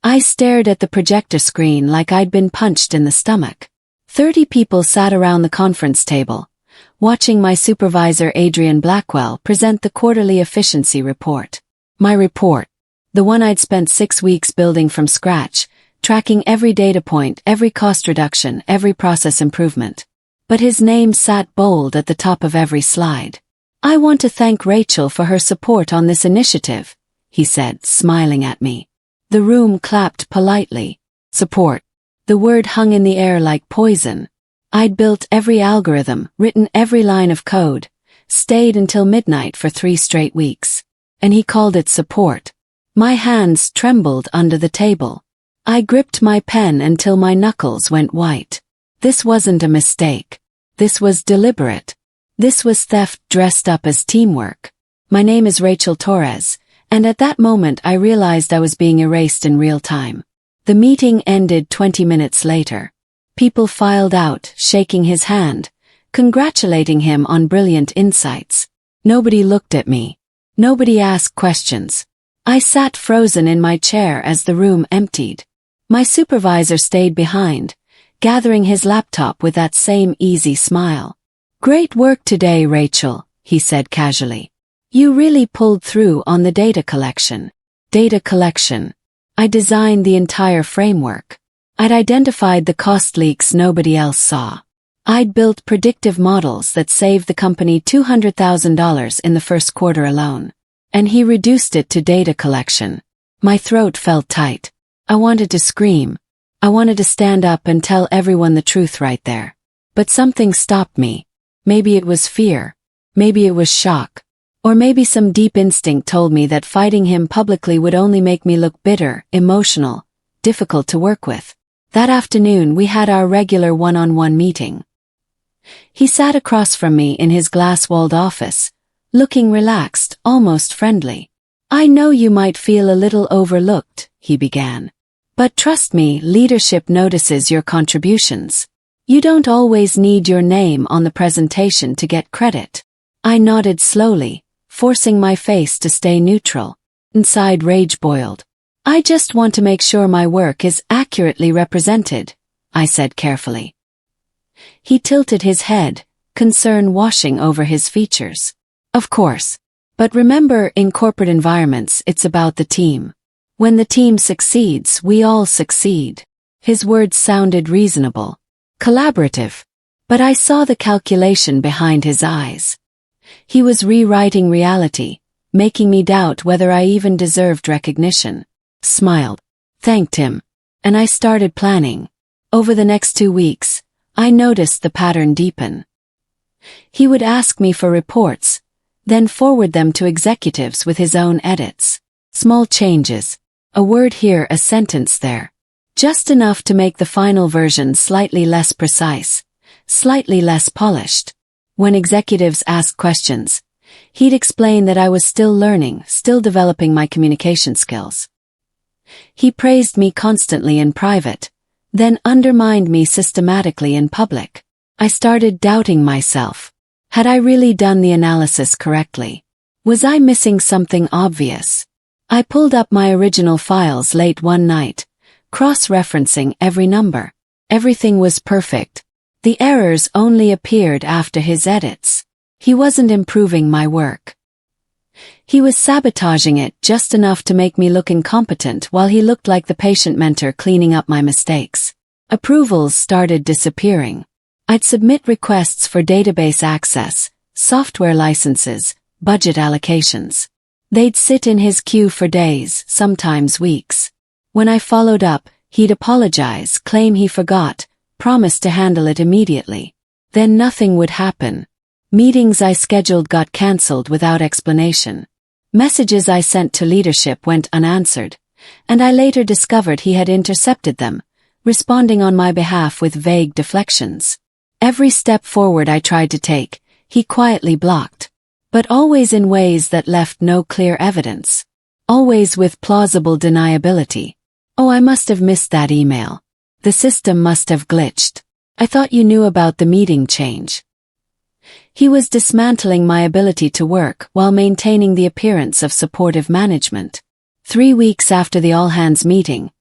I stared at the projector screen like I'd been punched in the stomach. 30 people sat around the conference table, watching my supervisor Adrian Blackwell present the quarterly efficiency report. My report. The one I'd spent 6 weeks building from scratch, tracking every data point, every cost reduction, every process improvement. But his name sat bold at the top of every slide. "I want to thank Rachel for her support on this initiative," he said, smiling at me. The room clapped politely. Support. The word hung in the air like poison. I'd built every algorithm, written every line of code, stayed until midnight for 3 straight weeks. And he called it support. My hands trembled under the table. I gripped my pen until my knuckles went white. This wasn't a mistake. This was deliberate. This was theft dressed up as teamwork. My name is Rachel Torres, and at that moment I realized I was being erased in real time. The meeting ended 20 minutes later. People filed out, shaking his hand, congratulating him on brilliant insights. Nobody looked at me. Nobody asked questions. I sat frozen in my chair as the room emptied. My supervisor stayed behind, gathering his laptop with that same easy smile. "Great work today, Rachel," he said casually. "You really pulled through on the data collection." Data collection. I designed the entire framework. I'd identified the cost leaks nobody else saw. I'd built predictive models that saved the company $200,000 in the first quarter alone. And he reduced it to data collection. My throat felt tight. I wanted to scream. I wanted to stand up and tell everyone the truth right there. But something stopped me. Maybe it was fear. Maybe it was shock. Or maybe some deep instinct told me that fighting him publicly would only make me look bitter, emotional, difficult to work with. That afternoon we had our regular one-on-one meeting. He sat across from me in his glass-walled office, looking relaxed, almost friendly. "I know you might feel a little overlooked," he began. "But trust me, leadership notices your contributions. You don't always need your name on the presentation to get credit." I nodded slowly, forcing my face to stay neutral. Inside rage boiled. "I just want to make sure my work is accurately represented," I said carefully. He tilted his head, concern washing over his features. "Of course. But remember, in corporate environments, it's about the team. When the team succeeds, we all succeed." His words sounded reasonable. Collaborative. But I saw the calculation behind his eyes. He was rewriting reality, making me doubt whether I even deserved recognition. Smiled. Thanked him. And I started planning. Over the next 2 weeks, I noticed the pattern deepen. He would ask me for reports, then forward them to executives with his own edits. Small changes. A word here, a sentence there. Just enough to make the final version slightly less precise, slightly less polished. When executives asked questions, he'd explain that I was still learning, still developing my communication skills. He praised me constantly in private, then undermined me systematically in public. I started doubting myself. Had I really done the analysis correctly? Was I missing something obvious? I pulled up my original files late one night, cross-referencing every number. Everything was perfect. The errors only appeared after his edits. He wasn't improving my work. He was sabotaging it just enough to make me look incompetent while he looked like the patient mentor cleaning up my mistakes. Approvals started disappearing. I'd submit requests for database access, software licenses, budget allocations. They'd sit in his queue for days, sometimes weeks. When I followed up, he'd apologize, claim he forgot, promise to handle it immediately. Then nothing would happen. Meetings I scheduled got cancelled without explanation. Messages I sent to leadership went unanswered, and I later discovered he had intercepted them, responding on my behalf with vague deflections. Every step forward I tried to take, he quietly blocked, but always in ways that left no clear evidence. Always with plausible deniability. "Oh, I must have missed that email. The system must have glitched. I thought you knew about the meeting change." He was dismantling my ability to work while maintaining the appearance of supportive management. 3 weeks after the all-hands meeting,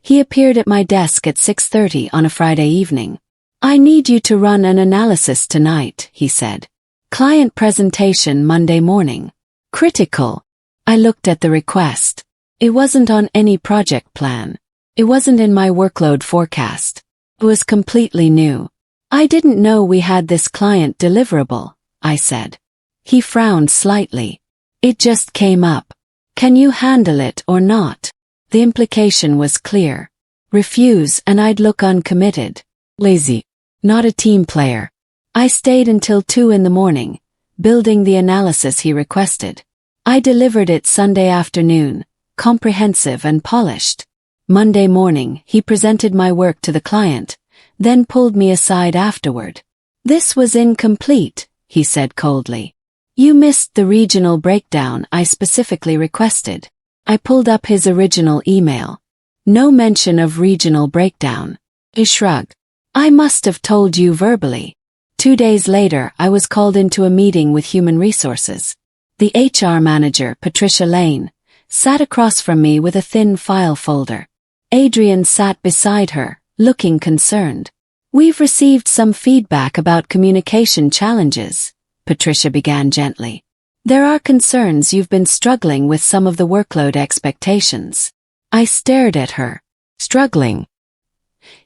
He appeared at my desk at 6:30 on a Friday evening. "I need you to run an analysis tonight," he said. "Client presentation Monday morning. Critical." I looked at the request. It wasn't on any project plan. It wasn't in my workload forecast. It was completely new. "I didn't know we had this client deliverable," I said. He frowned slightly. "It just came up. Can you handle it or not?" The implication was clear. Refuse and I'd look uncommitted. Lazy. Not a team player. I stayed until 2 in the morning, building the analysis he requested. I delivered it Sunday afternoon, comprehensive and polished. Monday morning, he presented my work to the client, then pulled me aside afterward. "This was incomplete," he said coldly. "You missed the regional breakdown I specifically requested." I pulled up his original email. No mention of regional breakdown. He shrugged. "I must have told you verbally." 2 days later, I was called into a meeting with Human Resources. The HR manager, Patricia Lane, sat across from me with a thin file folder. Adrian sat beside her, looking concerned. "We've received some feedback about communication challenges," Patricia began gently. "There are concerns you've been struggling with some of the workload expectations." I stared at her. "Struggling?"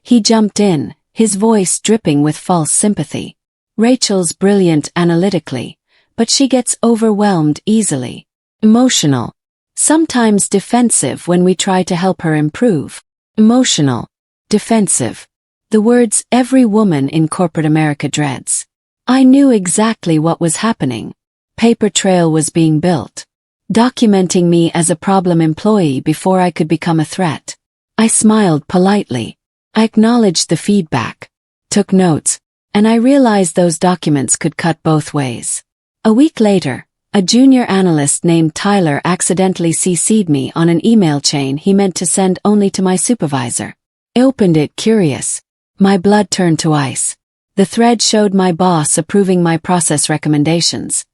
He jumped in, his voice dripping with false sympathy. "Rachel's brilliant analytically, but she gets overwhelmed easily. Emotional. Sometimes defensive when we try to help her improve." Emotional. Defensive. The words every woman in corporate America dreads. I knew exactly what was happening. Paper trail was being built, documenting me as a problem employee before I could become a threat. I smiled politely. I acknowledged the feedback, took notes, and I realized those documents could cut both ways. A week later, a junior analyst named Tyler accidentally CC'd me on an email chain he meant to send only to my supervisor. I opened it curious. My blood turned to ice. The thread showed my boss approving my process recommendations,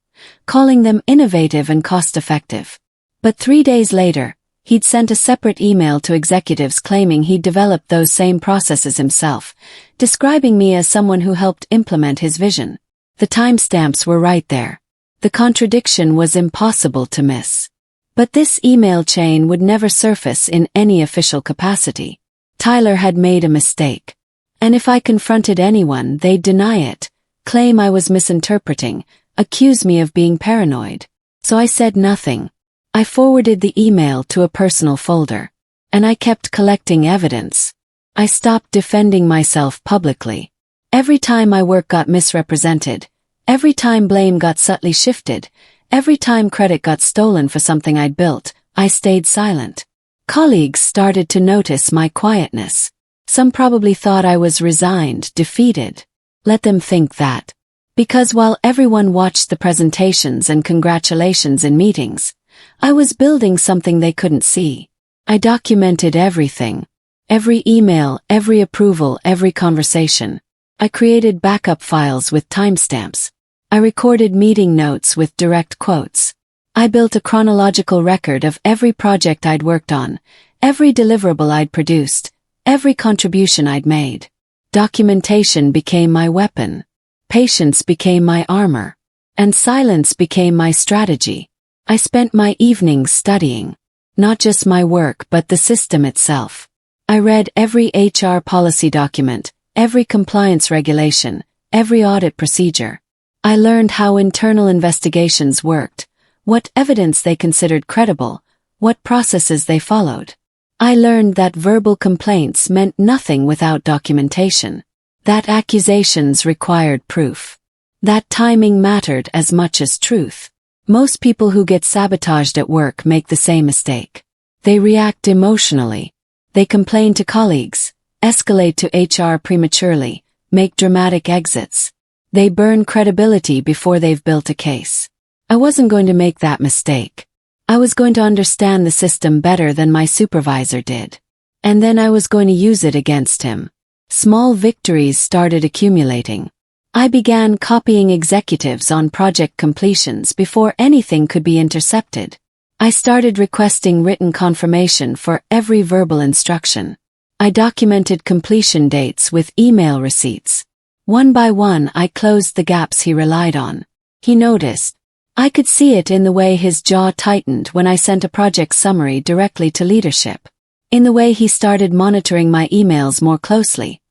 calling them innovative and cost-effective. But 3 days later, he'd sent a separate email to executives claiming he'd developed those same processes himself, describing me as someone who helped implement his vision. The timestamps were right there. The contradiction was impossible to miss. But this email chain would never surface in any official capacity. Tyler had made a mistake. And if I confronted anyone, they'd deny it, claim I was misinterpreting, accuse me of being paranoid. So I said nothing. I forwarded the email to a personal folder. And I kept collecting evidence. I stopped defending myself publicly. Every time my work got misrepresented, every time blame got subtly shifted, every time credit got stolen for something I'd built, I stayed silent. Colleagues started to notice my quietness. Some probably thought I was resigned, defeated. Let them think that. Because while everyone watched the presentations and congratulations in meetings, I was building something they couldn't see. I documented everything. Every email, every approval, every conversation. I created backup files with timestamps. I recorded meeting notes with direct quotes. I built a chronological record of every project I'd worked on, every deliverable I'd produced, every contribution I'd made. Documentation became my weapon. Patience became my armor. And silence became my strategy. I spent my evenings studying. Not just my work but the system itself. I read every HR policy document, every compliance regulation, every audit procedure. I learned how internal investigations worked, what evidence they considered credible, what processes they followed. I learned that verbal complaints meant nothing without documentation, that accusations required proof, that timing mattered as much as truth. Most people who get sabotaged at work make the same mistake. They react emotionally. They complain to colleagues, escalate to HR prematurely, make dramatic exits. They burn credibility before they've built a case. I wasn't going to make that mistake. I was going to understand the system better than my supervisor did. And then I was going to use it against him. Small victories started accumulating. I began copying executives on project completions before anything could be intercepted. I started requesting written confirmation for every verbal instruction. I documented completion dates with email receipts. One by one, I closed the gaps he relied on. He noticed. I could see it in the way his jaw tightened when I sent a project summary directly to leadership. In the way he started monitoring my emails more closely,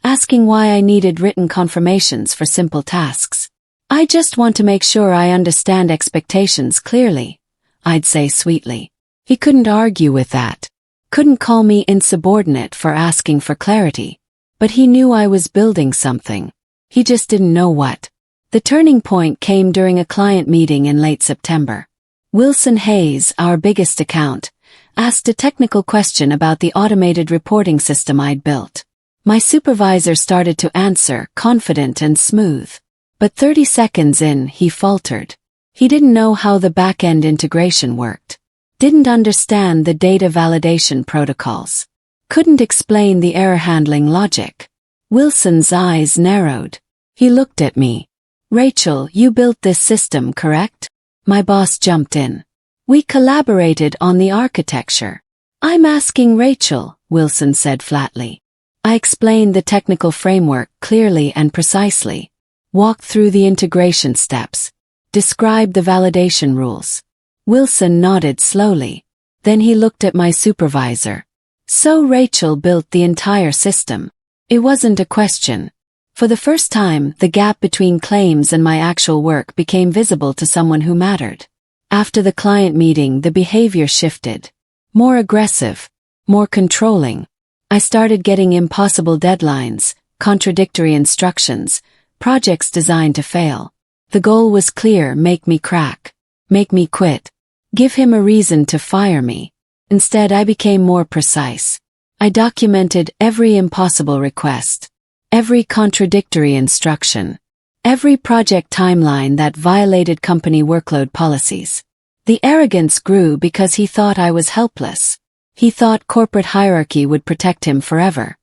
asking why I needed written confirmations for simple tasks. I just want to make sure I understand expectations clearly, I'd say sweetly. He couldn't argue with that. Couldn't call me insubordinate for asking for clarity. But he knew I was building something. He just didn't know what. The turning point came during a client meeting in late September. Wilson Hayes, our biggest account, asked a technical question about the automated reporting system I'd built. My supervisor started to answer, confident and smooth. But 30 seconds in, he faltered. He didn't know how the back-end integration worked. Didn't understand the data validation protocols. Couldn't explain the error handling logic. Wilson's eyes narrowed. He looked at me. Rachel, you built this system, correct? My boss jumped in. We collaborated on the architecture. I'm asking Rachel, Wilson said flatly. I explained the technical framework clearly and precisely. Walked through the integration steps. Described the validation rules. Wilson nodded slowly. Then he looked at my supervisor. So Rachel built the entire system. It wasn't a question. For the first time, the gap between claims and my actual work became visible to someone who mattered. After the client meeting, the behavior shifted. More aggressive. More controlling. I started getting impossible deadlines, contradictory instructions, projects designed to fail. The goal was clear: make me crack. Make me quit. Give him a reason to fire me. Instead, I became more precise. I documented every impossible request. Every contradictory instruction. Every project timeline that violated company workload policies. The arrogance grew because he thought I was helpless. He thought corporate hierarchy would protect him forever.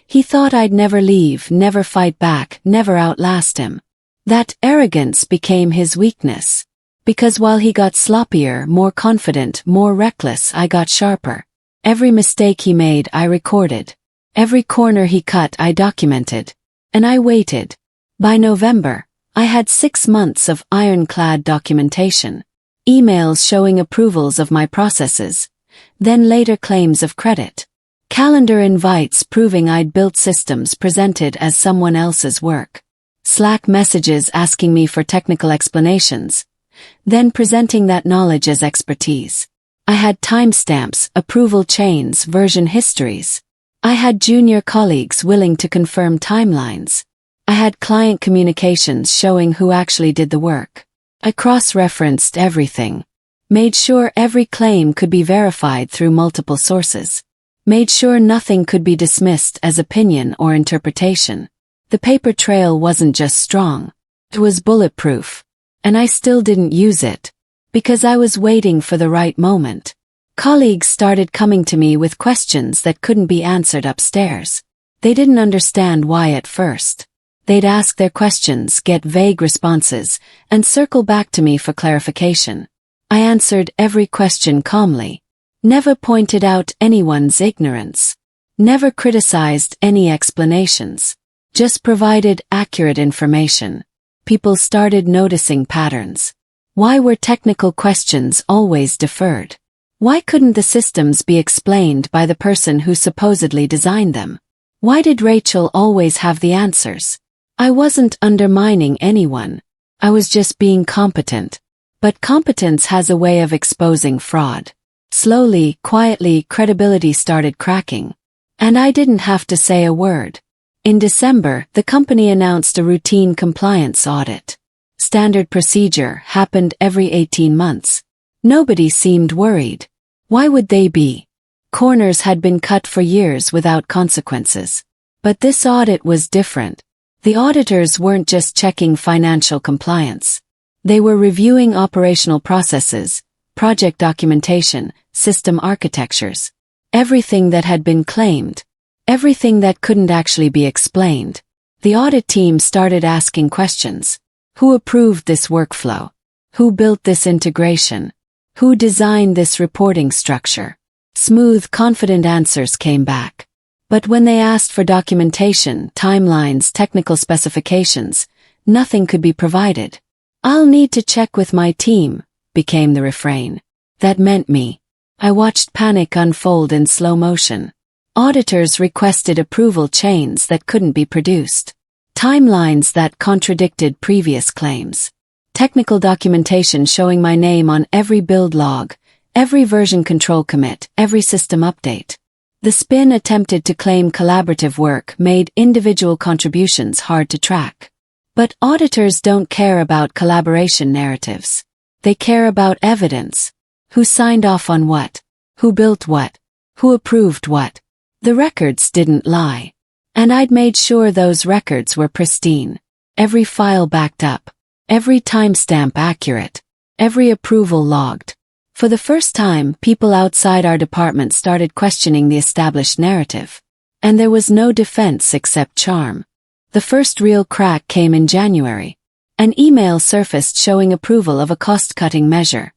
He thought I'd never leave, never fight back, never outlast him. That arrogance became his weakness. Because while he got sloppier, more confident, more reckless, I got sharper. Every mistake he made, I recorded. Every corner he cut, I documented. And I waited. By November, I had 6 months of ironclad documentation. Emails showing approvals of my processes. Then later claims of credit. Calendar invites proving I'd built systems presented as someone else's work. Slack messages asking me for technical explanations. Then presenting that knowledge as expertise. I had timestamps, approval chains, version histories. I had junior colleagues willing to confirm timelines. I had client communications showing who actually did the work. I cross-referenced everything. Made sure every claim could be verified through multiple sources. Made sure nothing could be dismissed as opinion or interpretation. The paper trail wasn't just strong. It was bulletproof. And I still didn't use it. Because I was waiting for the right moment. Colleagues started coming to me with questions that couldn't be answered upstairs. They didn't understand why at first. They'd ask their questions, get vague responses, and circle back to me for clarification. I answered every question calmly. Never pointed out anyone's ignorance. Never criticized any explanations. Just provided accurate information. People started noticing patterns. Why were technical questions always deferred? Why couldn't the systems be explained by the person who supposedly designed them? Why did Rachel always have the answers? I wasn't undermining anyone. I was just being competent. But competence has a way of exposing fraud. Slowly, quietly, credibility started cracking. And I didn't have to say a word. In December, the company announced a routine compliance audit. Standard procedure, happened every 18 months. Nobody seemed worried. Why would they be? Corners had been cut for years without consequences. But this audit was different. The auditors weren't just checking financial compliance. They were reviewing operational processes, project documentation, system architectures. Everything that had been claimed. Everything that couldn't actually be explained. The audit team started asking questions. Who approved this workflow? Who built this integration? Who designed this reporting structure? Smooth, confident answers came back. But when they asked for documentation, timelines, technical specifications, nothing could be provided. "I'll need to check with my team," became the refrain. That meant me. I watched panic unfold in slow motion. Auditors requested approval chains that couldn't be produced. Timelines that contradicted previous claims. Technical documentation showing my name on every build log, every version control commit, every system update. The spin attempted to claim collaborative work made individual contributions hard to track. But auditors don't care about collaboration narratives. They care about evidence. Who signed off on what? Who built what? Who approved what? The records didn't lie. And I'd made sure those records were pristine. Every file backed up. Every timestamp accurate. Every approval logged. For the first time, people outside our department started questioning the established narrative. And there was no defense except charm. The first real crack came in January. An email surfaced showing approval of a cost-cutting measure.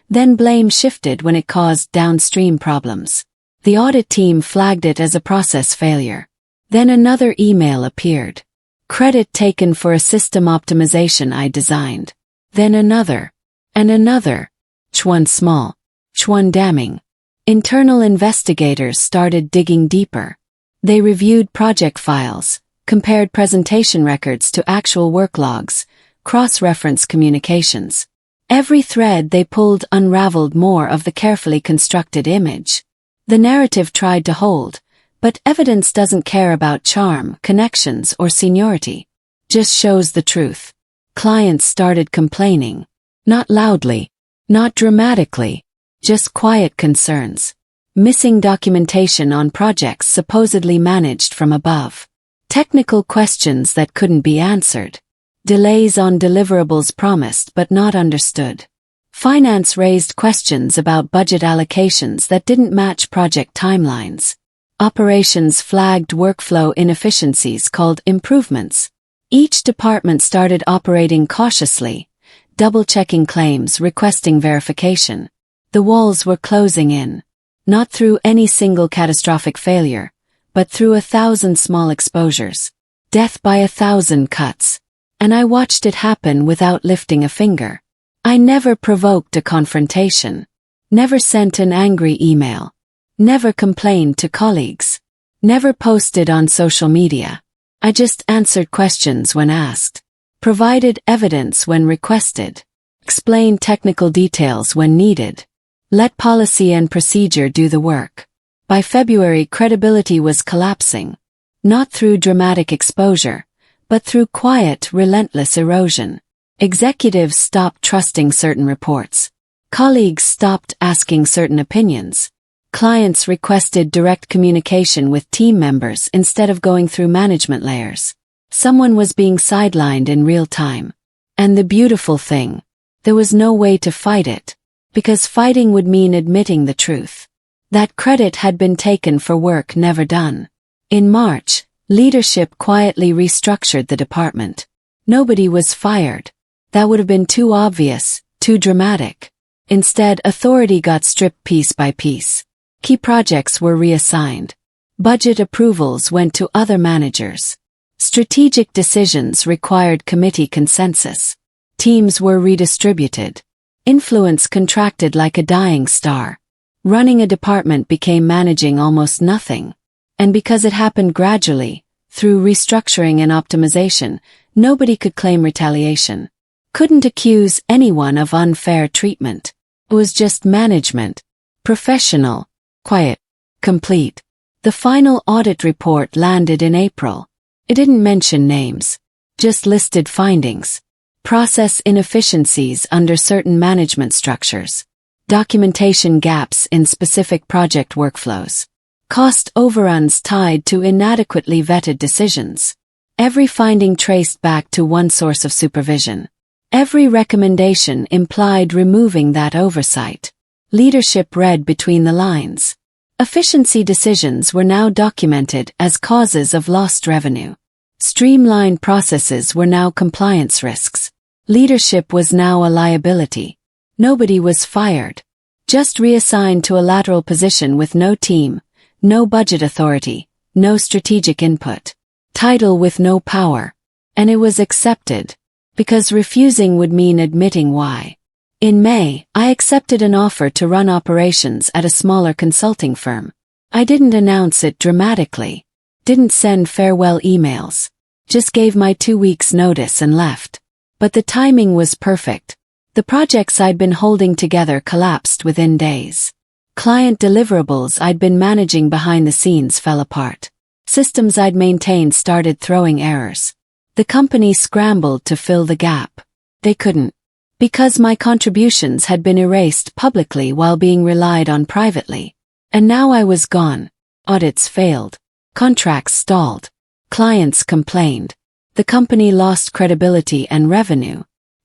Then blame shifted when it caused downstream problems. The audit team flagged it as a process failure. Then another email appeared. Credit taken for a system optimization I designed. Then another. And another. Each one small. Each one damning. Internal investigators started digging deeper. They reviewed project files, compared presentation records to actual work logs, cross-referenced communications. Every thread they pulled unraveled more of the carefully constructed image. The narrative tried to hold, but evidence doesn't care about charm, connections, or seniority. Just shows the truth. Clients started complaining. Not loudly. Not dramatically. Just quiet concerns. Missing documentation on projects supposedly managed from above. Technical questions that couldn't be answered. Delays on deliverables promised but not understood. Finance raised questions about budget allocations that didn't match project timelines. Operations flagged workflow inefficiencies called improvements. Each department started operating cautiously, double-checking claims, requesting verification. The walls were closing in. Not through any single catastrophic failure, but through 1,000 small exposures. Death by 1,000 cuts. And I watched it happen without lifting a finger. I never provoked a confrontation. Never sent an angry email. Never complained to colleagues. Never posted on social media. I just answered questions when asked. Provided evidence when requested. Explained technical details when needed. Let policy and procedure do the work. By February, credibility was collapsing. Not through dramatic exposure, but through quiet, relentless erosion. Executives stopped trusting certain reports. Colleagues stopped asking certain opinions. Clients requested direct communication with team members instead of going through management layers. Someone was being sidelined in real time. And the beautiful thing, there was no way to fight it, because fighting would mean admitting the truth. That credit had been taken for work never done. In March, leadership quietly restructured the department. Nobody was fired. That would have been too obvious, too dramatic. Instead, authority got stripped piece by piece. Key projects were reassigned. Budget approvals went to other managers. Strategic decisions required committee consensus. Teams were redistributed. Influence contracted like a dying star. Running a department became managing almost nothing. And because it happened gradually, through restructuring and optimization, nobody could claim retaliation. Couldn't accuse anyone of unfair treatment. It was just management. Professional. Quiet. Complete. The final audit report landed in April. It didn't mention names. Just listed findings. Process inefficiencies under certain management structures. Documentation gaps in specific project workflows. Cost overruns tied to inadequately vetted decisions. Every finding traced back to one source of supervision. Every recommendation implied removing that oversight. Leadership read between the lines. Efficiency decisions were now documented as causes of lost revenue. Streamlined processes were now compliance risks. Leadership was now a liability. Nobody was fired. Just reassigned to a lateral position with no team, no budget authority, no strategic input. Title with no power. And it was accepted. Because refusing would mean admitting why. In May, I accepted an offer to run operations at a smaller consulting firm. I didn't announce it dramatically. Didn't send farewell emails. Just gave my 2 weeks' notice and left. But the timing was perfect. The projects I'd been holding together collapsed within days. Client deliverables I'd been managing behind the scenes fell apart. Systems I'd maintained started throwing errors. The company scrambled to fill the gap. They couldn't. Because my contributions had been erased publicly while being relied on privately. And now I was gone. Audits failed. Contracts stalled. Clients complained. The company lost credibility and revenue.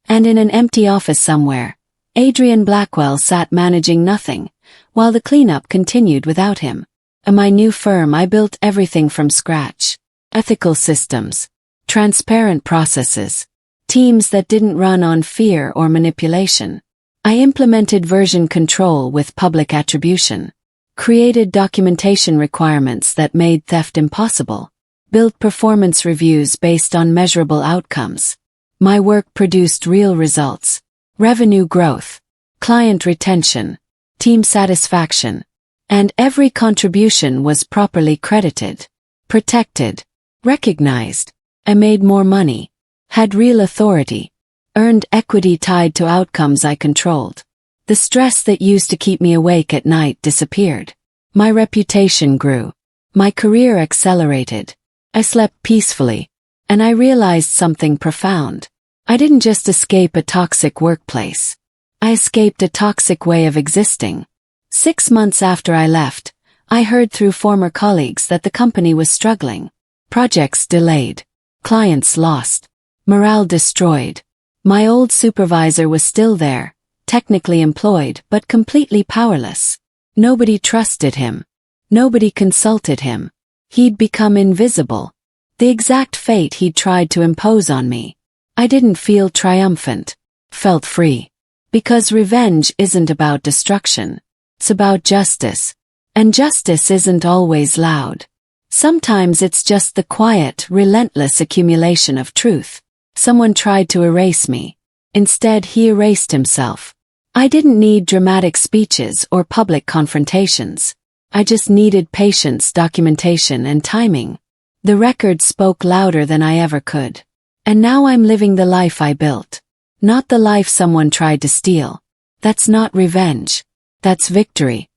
And in an empty office somewhere, Adrian Blackwell sat managing nothing, while the cleanup continued without him. In my new firm I built everything from scratch. Ethical systems. Transparent processes. Teams that didn't run on fear or manipulation. I implemented version control with public attribution. Created documentation requirements that made theft impossible. Built performance reviews based on measurable outcomes. My work produced real results. Revenue growth. Client retention. Team satisfaction. And every contribution was properly credited. Protected. Recognized. I made more money. Had real authority. Earned equity tied to outcomes I controlled. The stress that used to keep me awake at night disappeared. My reputation grew. My career accelerated. I slept peacefully. And I realized something profound. I didn't just escape a toxic workplace. I escaped a toxic way of existing. 6 months after I left, I heard through former colleagues that the company was struggling. Projects delayed. Clients lost. Morale destroyed. My old supervisor was still there, technically employed but completely powerless. Nobody trusted him. Nobody consulted him. He'd become invisible. The exact fate he'd tried to impose on me. I didn't feel triumphant. Felt free. Because revenge isn't about destruction. It's about justice. And justice isn't always loud. Sometimes it's just the quiet, relentless accumulation of truth. Someone tried to erase me. Instead, he erased himself. I didn't need dramatic speeches or public confrontations. I just needed patience, documentation, and timing. The record spoke louder than I ever could. And now I'm living the life I built. Not the life someone tried to steal. That's not revenge. That's victory.